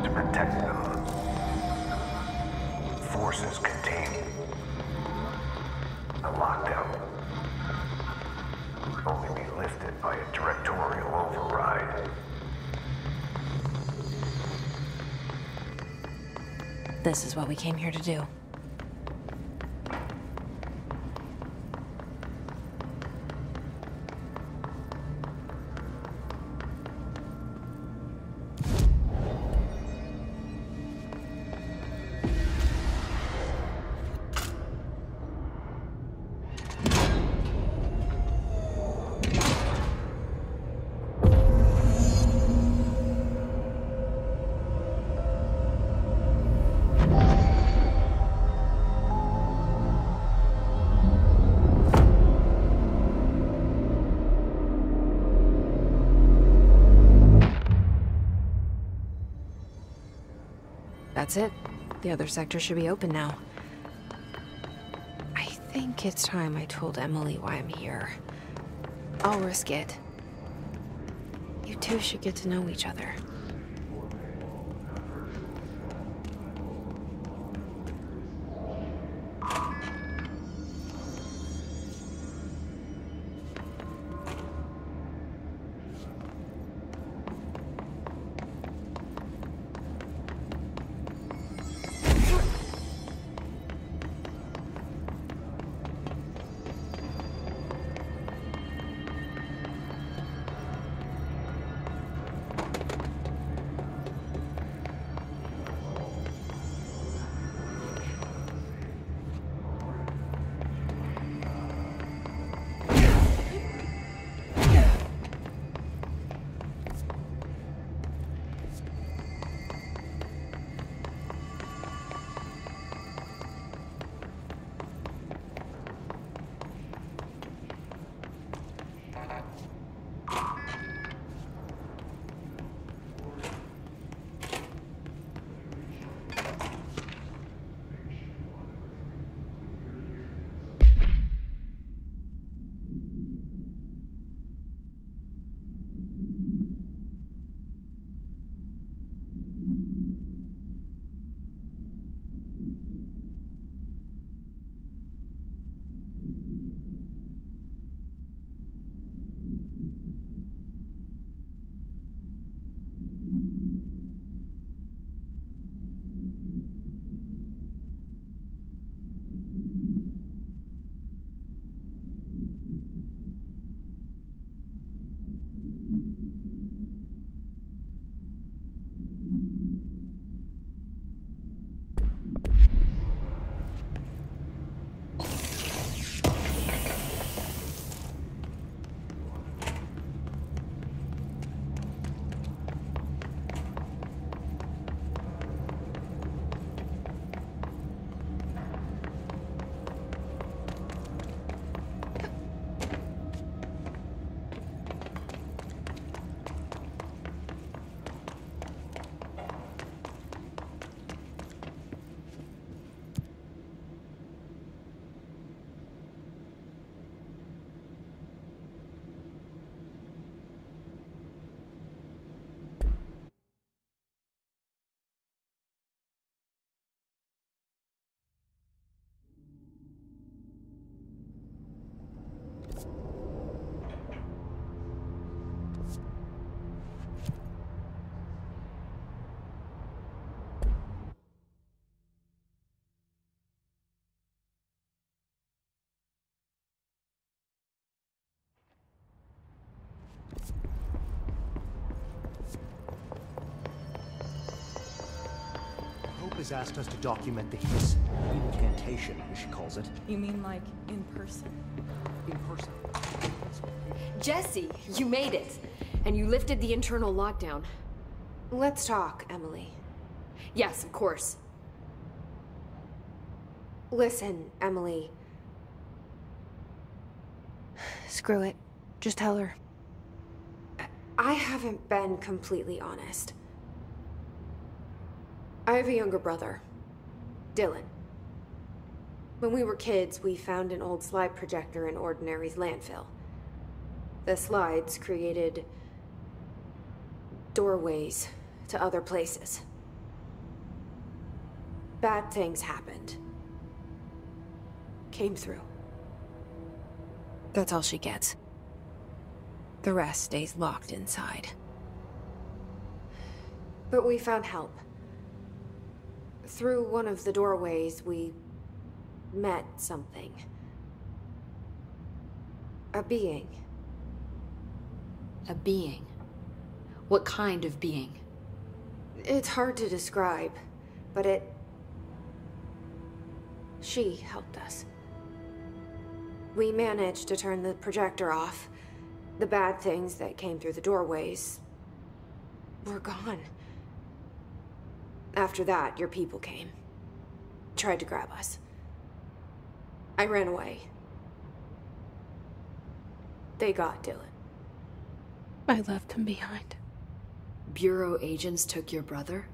to protect them. Forces contained. A lockdown. Only be lifted by a directorial override. This is what we came here to do. That's it. The other sector should be open now. I think it's time I told Emily why I'm here. I'll risk it. You two should get to know each other. Has asked us to document the hiss incantation, as she calls it. You mean like in person? In person. Jesse, you made it. And you lifted the internal lockdown. Let's talk, Emily. Yes, of course. Listen, Emily. Screw it. Just tell her. I haven't been completely honest. I have a younger brother, Dylan. When we were kids, we found an old slide projector in Ordinary's landfill. The slides created doorways to other places. bad things happened. Came through. That's all she gets. The rest stays locked inside. But we found help. Through one of the doorways, we met something. A being. A being? What kind of being? It's hard to describe, but she helped us. We managed to turn the projector off. The bad things that came through the doorways were gone. After that, your people came. Tried to grab us. I ran away. They got Dylan. I left him behind. Bureau agents took your brother?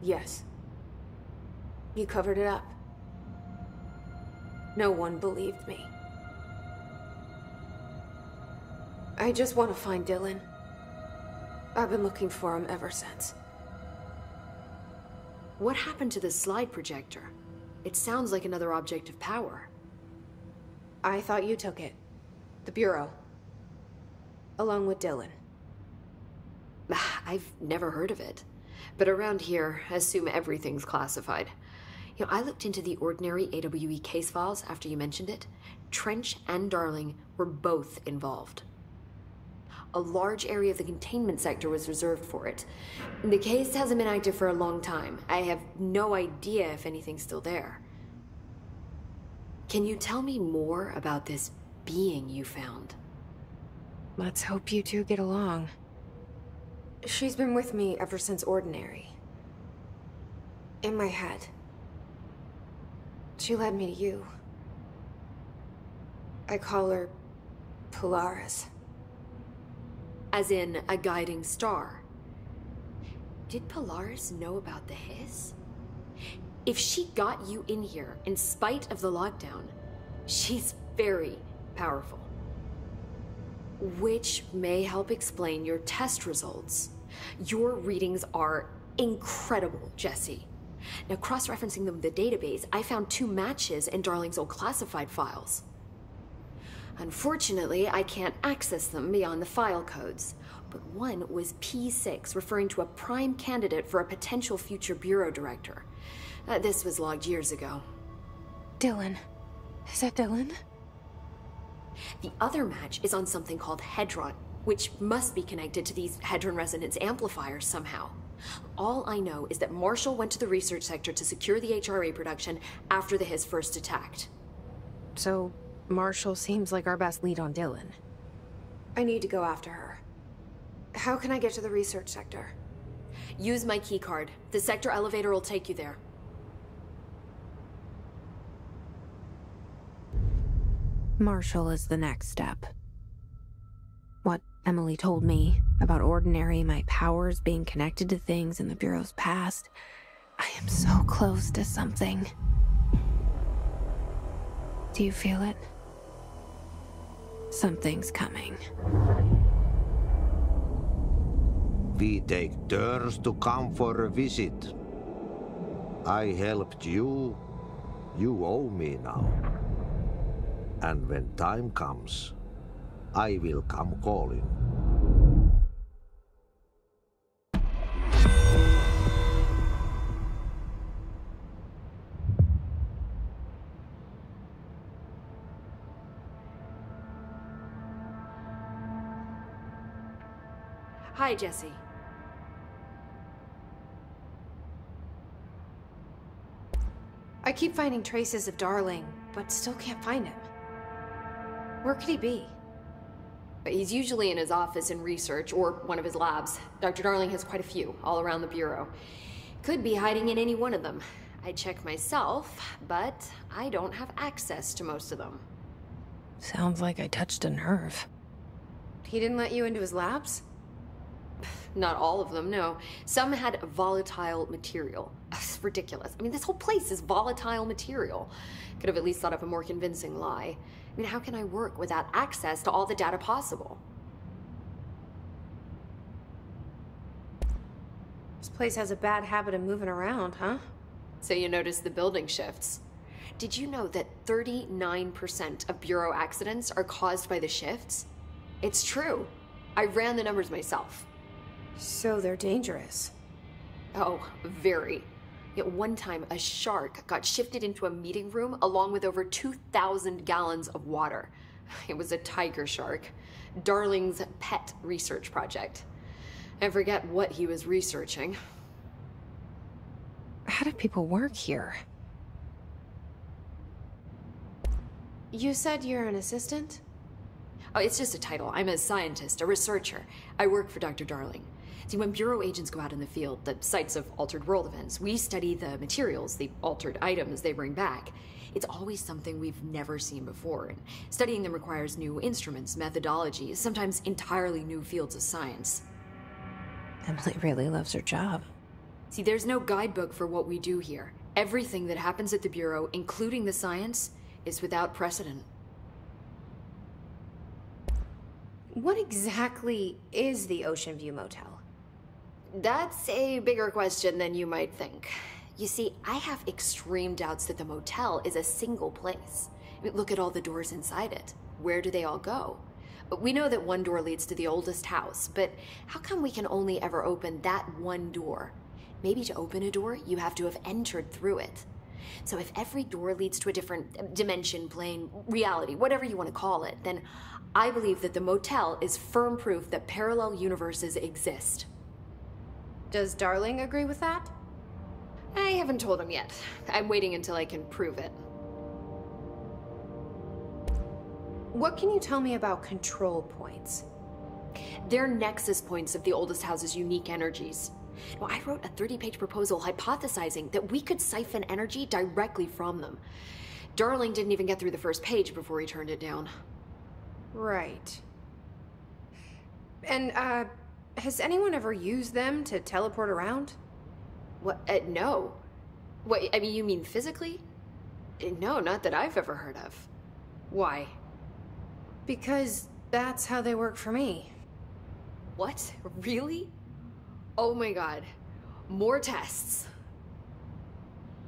Yes. You covered it up. No one believed me. I just want to find Dylan. I've been looking for him ever since. What happened to the slide projector? It sounds like another object of power. I thought you took it. The Bureau. Along with Dylan. I've never heard of it. But around here, I assume everything's classified. You know, I looked into the ordinary AWE case files after you mentioned it. Trench and Darling were both involved. A large area of the containment sector was reserved for it. The case hasn't been active for a long time. I have no idea if anything's still there. Can you tell me more about this being you found? Let's hope you two get along. She's been with me ever since Ordinary. In my head. She led me to you. I call her Polaris. As in, a guiding star. Did Polaris know about the hiss? If she got you in here in spite of the lockdown, she's very powerful. Which may help explain your test results. Your readings are incredible, Jesse. Now, cross-referencing them with the database, I found 2 matches in Darling's old classified files. Unfortunately, I can't access them beyond the file codes, but one was P6, referring to a prime candidate for a potential future bureau director. This was logged years ago. Dylan. Is that Dylan? The other match is on something called Hedron, which must be connected to these Hedron resonance amplifiers somehow. All I know is that Marshall went to the research sector to secure the HRA production after the hiss first attacked. So, Marshall seems like our best lead on Dylan. I need to go after her. How can I get to the research sector? Use my keycard. The sector elevator will take you there. Marshall is the next step. What Emily told me about Ordinary, my powers being connected to things in the Bureau's past, I am so close to something. Do you feel it? Something's coming. We take turns to come for a visit. I helped you. You owe me now. And when time comes, I will come calling. Hi, Jesse. I keep finding traces of Darling, but still can't find him. Where could he be? He's usually in his office in research, or one of his labs. Dr. Darling has quite a few, all around the Bureau. Could be hiding in any one of them. I check myself, but I don't have access to most of them. Sounds like I touched a nerve. He didn't let you into his labs? Not all of them, no. Some had volatile material. It's ridiculous. I mean, this whole place is volatile material. Could have at least thought up a more convincing lie. I mean, how can I work without access to all the data possible? This place has a bad habit of moving around, huh? So you notice the building shifts. Did you know that 39% of Bureau accidents are caused by the shifts? It's true. I ran the numbers myself. So they're dangerous. Oh, very. Yet one time, a shark got shifted into a meeting room along with over 2,000 gallons of water. It was a tiger shark. Darling's pet research project. I forget what he was researching. How do people work here? You said you're an assistant? Oh, it's just a title. I'm a scientist, a researcher. I work for Dr. Darling. See, when Bureau agents go out in the field, the sites of altered world events, we study the materials, the altered items they bring back. It's always something we've never seen before, and studying them requires new instruments, methodologies, sometimes entirely new fields of science. Emily really loves her job. See, there's no guidebook for what we do here. Everything that happens at the Bureau, including the science, is without precedent. What exactly is the Ocean View Motel? That's a bigger question than you might think. You see, I have extreme doubts that the motel is a single place. I mean, look at all the doors inside it. Where do they all go? We know that one door leads to the oldest house, but how come we can only ever open that one door? Maybe to open a door, you have to have entered through it. So if every door leads to a different dimension, plane, reality, whatever you want to call it, then I believe that the motel is firm proof that parallel universes exist. Does Darling agree with that? I haven't told him yet. I'm waiting until I can prove it. What can you tell me about control points? They're nexus points of the oldest house's unique energies. Well, I wrote a 30-page proposal hypothesizing that we could siphon energy directly from them. Darling didn't even get through the first page before he turned it down. Right. And, has anyone ever used them to teleport around? What? No. What, I mean, you mean physically? No, not that I've ever heard of. Why? Because that's how they work for me. What? Really? Oh my god. More tests.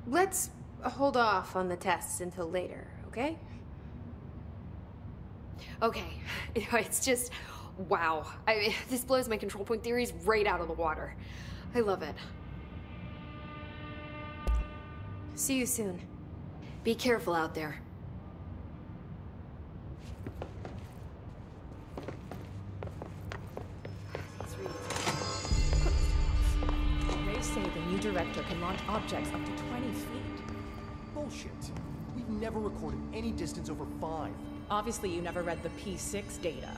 Let's hold off on the tests until later, okay? Okay. It's just, wow. This blows my control point theories right out of the water. I love it. See you soon. Be careful out there. They say the new director can launch objects up to 20 feet. Bullshit. We've never recorded any distance over 5. Obviously, you never read the P6 data.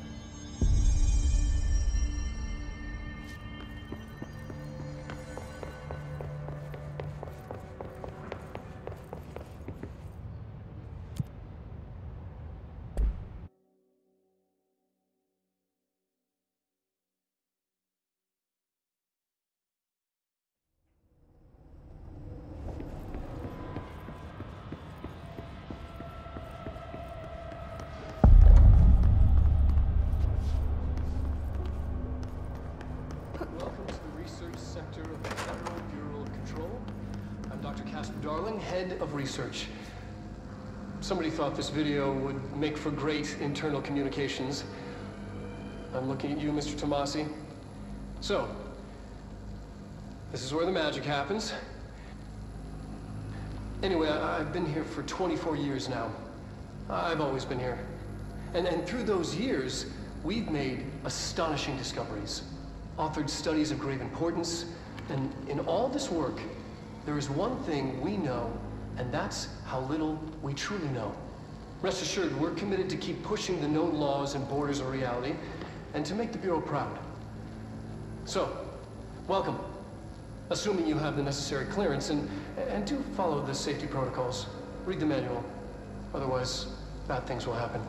Head of research. Somebody thought this video would make for great internal communications. I'm looking at you, Mr. Tomasi. So, this is where the magic happens. Anyway, I've been here for 24 years now. I've always been here. And through those years, we've made astonishing discoveries, authored studies of grave importance, and in all this work, there is one thing we know, and that's how little we truly know. Rest assured, we're committed to keep pushing the known laws and borders of reality, and to make the Bureau proud. So, welcome. Assuming you have the necessary clearance, and do follow the safety protocols. Read the manual. Otherwise, bad things will happen.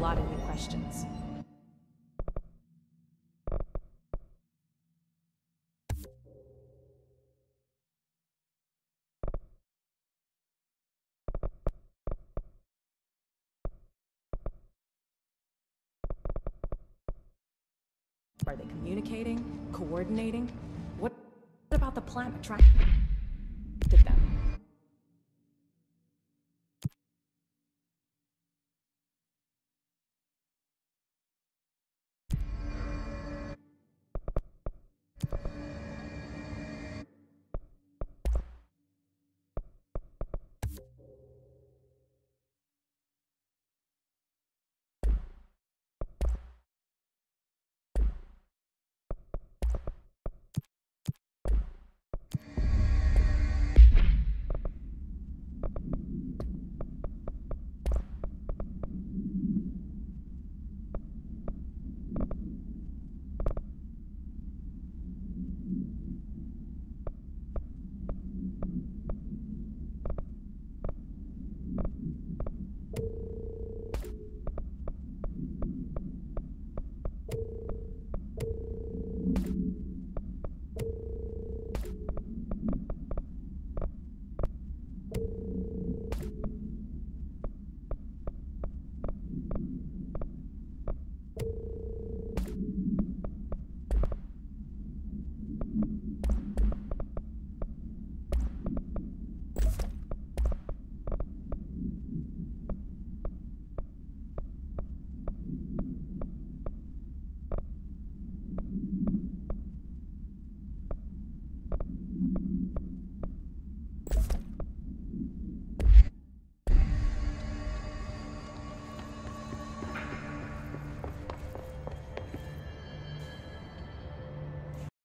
lot of new questions. Are they communicating? Coordinating? What about the planet attracted them?